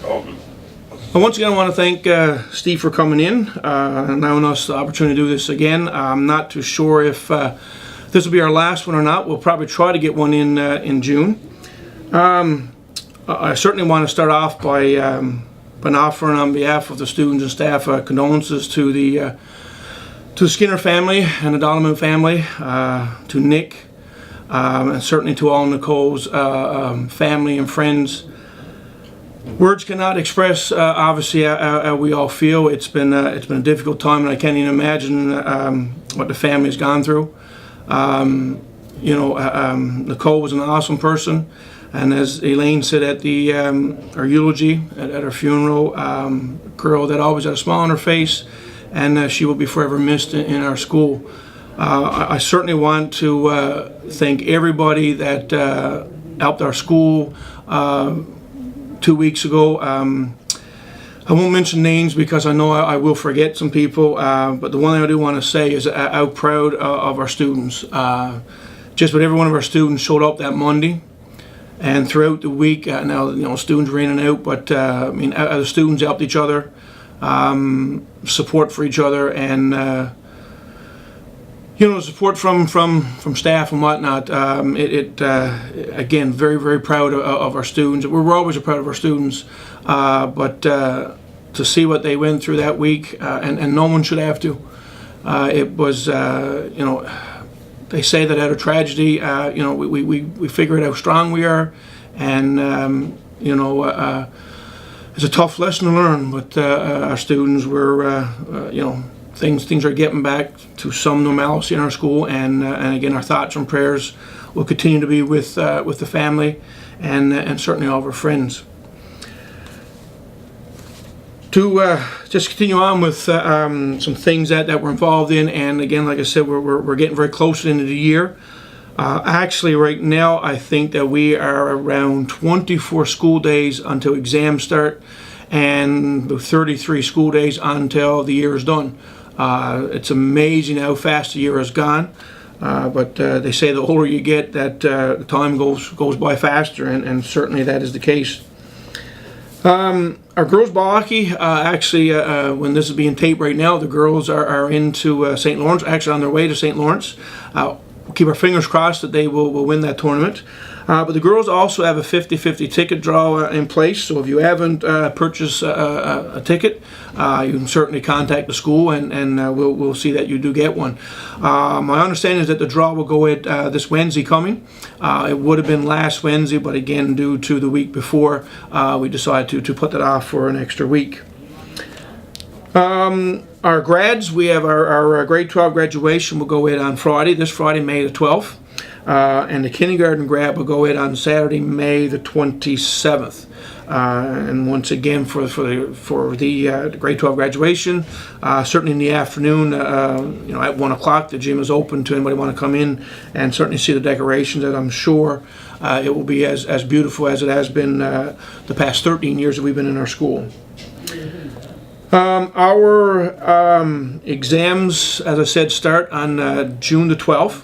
Once again, I want to thank Steve for coming in and allowing us the opportunity to do this again. I'm not too sure if this will be our last one or not. We'll probably try to get one in June. I certainly want to start off by offering on behalf of the students and staff condolences to the Skinner family and the Donovan family, to Nick, and certainly to all Nicole's family and friends. Words cannot express, obviously, how we all feel. It's been a difficult time, and I can't even imagine what the family has gone through. Nicole was an awesome person, and as Elaine said at her eulogy at her funeral, a girl that always had a smile on her face, and she will be forever missed in our school. I certainly want to thank everybody that helped our school 2 weeks ago. I won't mention names because I know I will forget some people, but the one thing I do want to say is how proud of our students. Just about every one of our students showed up that Monday, and throughout the week, now students were in and out, but the students helped each other, support for each other, and support from staff and whatnot. Again, very, very proud of our students. We're always proud of our students, but to see what they went through that week, and no one should have to. It was, they say that out of tragedy, we figure out how strong we are, and it's a tough lesson to learn. But our students were, things are getting back to some normalcy in our school, and again, our thoughts and prayers will continue to be with the family and certainly all of our friends. To just continue on with some things that we're involved in, and again, like I said, we're getting very close to the end of the year. Actually, right now, I think that we are around 24 school days until exams start, and 33 school days until the year is done. It's amazing how fast the year has gone, but they say the older you get, that the time goes by faster, and certainly that is the case. Our girls ball hockey, actually, when this is being taped right now, the girls are into St. Lawrence, actually on their way to St. Lawrence. We'll keep our fingers crossed that they will win that tournament. But the girls also have a 50-50 ticket draw in place, so if you haven't purchased a ticket, you can certainly contact the school, and we'll see that you do get one. My understanding is that the draw will go at this Wednesday coming. It would have been last Wednesday, but again, due to the week before, we decided to put that off for an extra week. Our grads, we have our grade 12 graduation will go in on Friday, this Friday, May the 12th. And the kindergarten grad will go in on Saturday, May the 27th. And once again, for the grade 12 graduation, certainly in the afternoon, at 1 o'clock, the gym is open to anybody want to come in and certainly see the decorations. And I'm sure it will be as beautiful as it has been the past 13 years that we've been in our school. Our exams, as I said, start on June the 12th.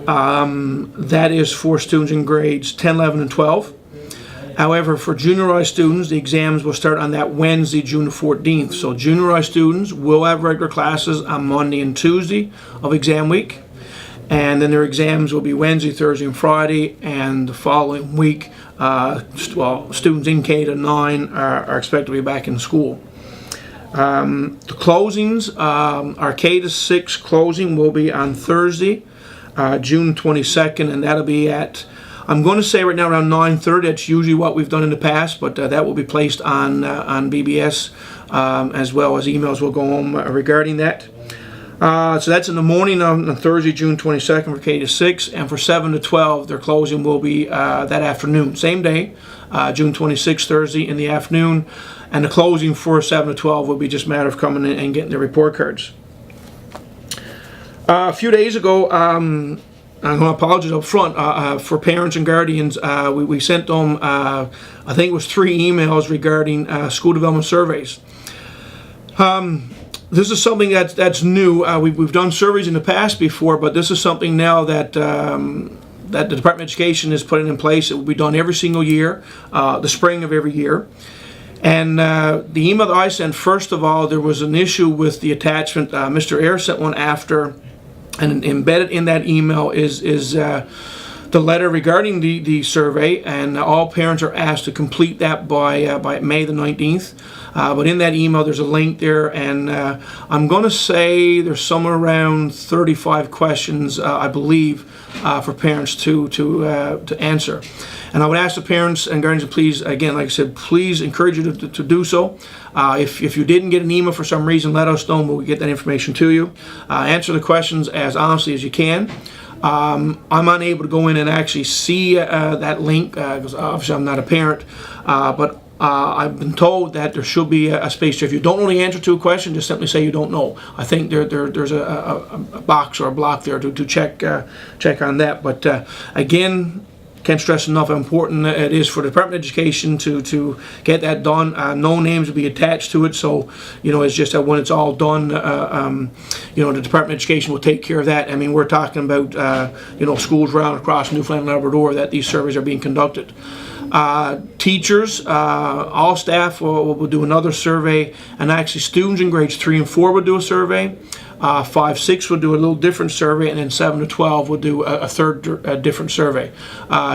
That is for students in grades 10, 11, and 12. However, for junior high students, the exams will start on that Wednesday, June the 14th. So junior high students will have regular classes on Monday and Tuesday of exam week. And then their exams will be Wednesday, Thursday, and Friday. And the following week, students in K to 9 are expected to be back in school. The closings, our K to 6 closing will be on Thursday, June 22nd, and that'll be at, I'm going to say right now around 9:30. That's usually what we've done in the past, but that will be placed on BBS, as well as emails will go home regarding that. So that's in the morning on Thursday, June 22nd for K to 6, and for 7 to 12, their closing will be that afternoon, same day, June 26th, Thursday in the afternoon, and the closing for 7 to 12 will be just a matter of coming in and getting their report cards. A few days ago, I'm going to apologize up front for parents and guardians. We sent them, I think it was 3 emails regarding school development surveys. This is something that's new. We've done surveys in the past before, but this is something now that that the Department of Education is putting in place. It will be done every single year, the spring of every year. And the email that I sent, first of all, there was an issue with the attachment. Mr. Ayers sent one after, and embedded in that email is the letter regarding the survey, and all parents are asked to complete that by May the 19th. But in that email, there's a link there, and I'm going to say there's somewhere around 35 questions, I believe, for parents to answer. And I would ask the parents and guardians to please, again, like I said, please encourage you to do so. If you didn't get an email for some reason, let us know, and we'll get that information to you. Answer the questions as honestly as you can. I'm unable to go in and actually see that link because obviously I'm not a parent, but I've been told that there should be a space there. If you don't know the answer to a question, just simply say you don't know. I think there's a box or a block there to check on that. But again, can't stress enough how important it is for the Department of Education to get that done. No names will be attached to it, so it's just that when it's all done, the Department of Education will take care of that. I mean, we're talking about schools around across Newfoundland and Labrador that these surveys are being conducted. Teachers, all staff will do another survey, and actually students in grades 3 and 4 will do a survey. 5, 6 will do a little different survey, and then 7 to 12 will do a third different survey.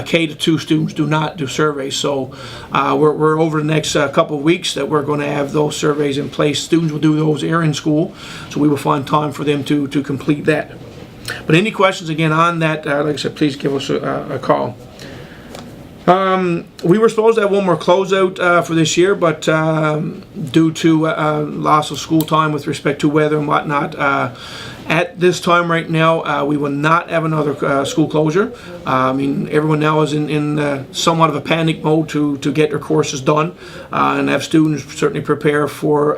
K to 2 students do not do surveys, so we're over the next couple of weeks that we're going to have those surveys in place. Students will do those here in school, so we will find time for them to complete that. But any questions again on that, like I said, please give us a call. We were supposed to have one more closeout for this year, but due to loss of school time with respect to weather and whatnot, at this time right now, we will not have another school closure. I mean, everyone now is in somewhat of a panic mode to get their courses done and have students certainly prepare for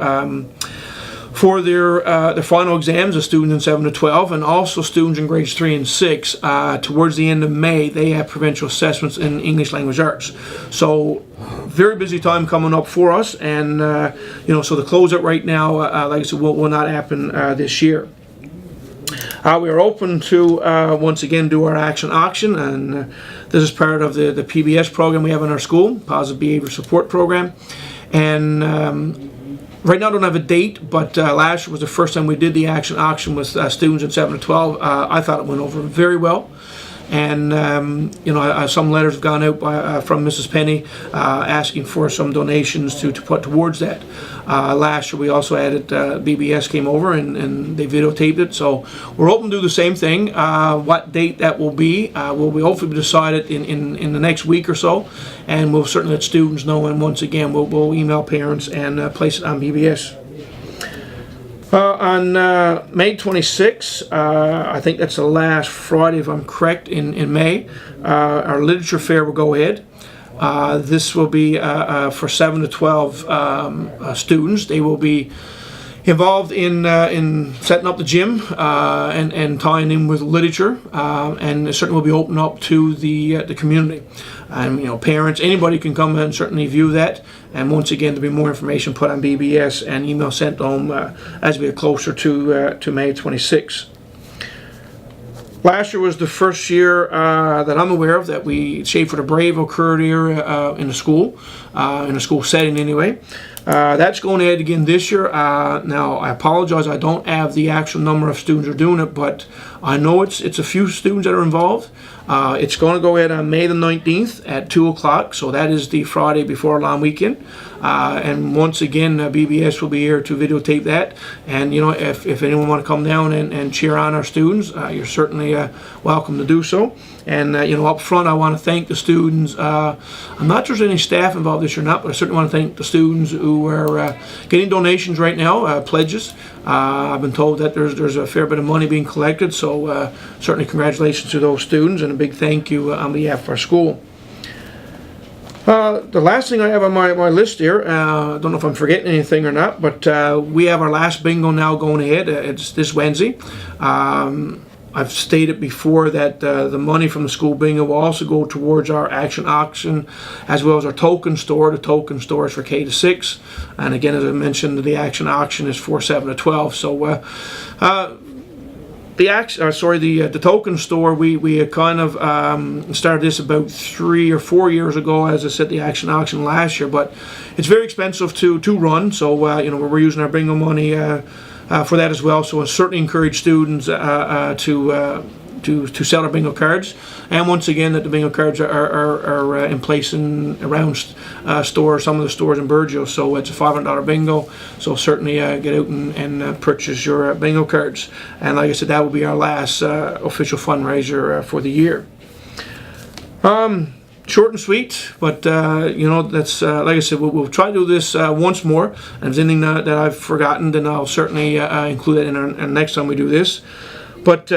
their final exams, the students in 7 to 12, and also students in grades 3 and 6. Towards the end of May, they have provincial assessments in English language arts. So, very busy time coming up for us, and so the closeout right now, like I said, will not happen this year. We are open to once again do our action auction, and this is part of the PBS program we have in our school, Positive Behavior Support Program, and right now I don't have a date, but last year was the first time we did the action auction with students in 7 to 12. I thought it went over very well. And, some letters have gone out from Mrs. Penny asking for some donations to put towards that. Last year we also added, BBS came over and they videotaped it. So we're hoping to do the same thing. What date that will be will be hopefully decided in the next week or so. And we'll certainly let students know. And once again, we'll email parents and place it on BBS. On May 26th, I think that's the last Friday, if I'm correct, in May, our literature fair will go ahead. This will be for 7 to 12 students. They will be involved in setting up the gym and tying in with literature, and it certainly will be open up to the community. And parents, anybody can come and certainly view that. And once again, there'll be more information put on BBS and email sent home as we get closer to May 26th. Last year was the first year that I'm aware of that Shade for the Brave occurred here in a school setting anyway. That's going ahead again this year. Now, I apologize, I don't have the actual number of students who are doing it, but I know it's a few students that are involved. It's going to go ahead on May the 19th at 2 o'clock, so that is the Friday before a long weekend. And once again, BBS will be here to videotape that. And if anyone want to come down and cheer on our students, you're certainly welcome to do so. And up front, I want to thank the students. I'm not sure if there's any staff involved this year or not, but I certainly want to thank the students who are getting donations right now, pledges. I've been told that there's a fair bit of money being collected, so certainly congratulations to those students and a big thank you on behalf of our school. The last thing I have on my list here, I don't know if I'm forgetting anything or not, but we have our last bingo now going ahead. It's this Wednesday. I've stated before that the money from the school bingo will also go towards our action auction as well as our token store. The token store is for K to 6. And again, as I mentioned, the action auction is for 7 to 12. So the token store, we had kind of started this about 3 or 4 years ago, as I said, the action auction last year, but it's very expensive to run, so we're using our bingo money for that as well. So I certainly encourage students to sell our bingo cards, and once again that the bingo cards are in place around stores, some of the stores in Burgeo. So it's a $500 bingo, so certainly get out and purchase your bingo cards. And like I said, that will be our last official fundraiser for the year. Short and sweet, but that's like I said, we'll try to do this once more, and if there's anything that I've forgotten, then I'll certainly include it in our next time we do this. But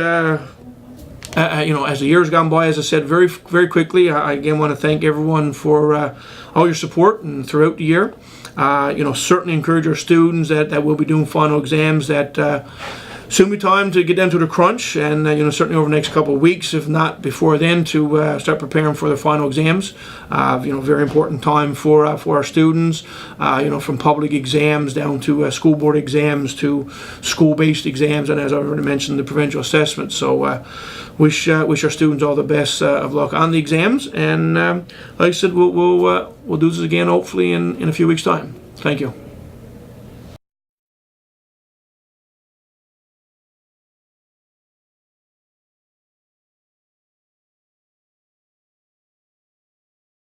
as the years gone by, as I said, very, very quickly, I again want to thank everyone for all your support and throughout the year. Certainly encourage our students that will be doing final exams, that soon be time to get down to the crunch, and certainly over the next couple of weeks, if not before then, to start preparing for their final exams. Very important time for our students. From public exams down to school board exams to school-based exams, and as I already mentioned, the provincial assessment. So wish our students all the best of luck on the exams, and like I said, we'll do this again hopefully in a few weeks' time. Thank you.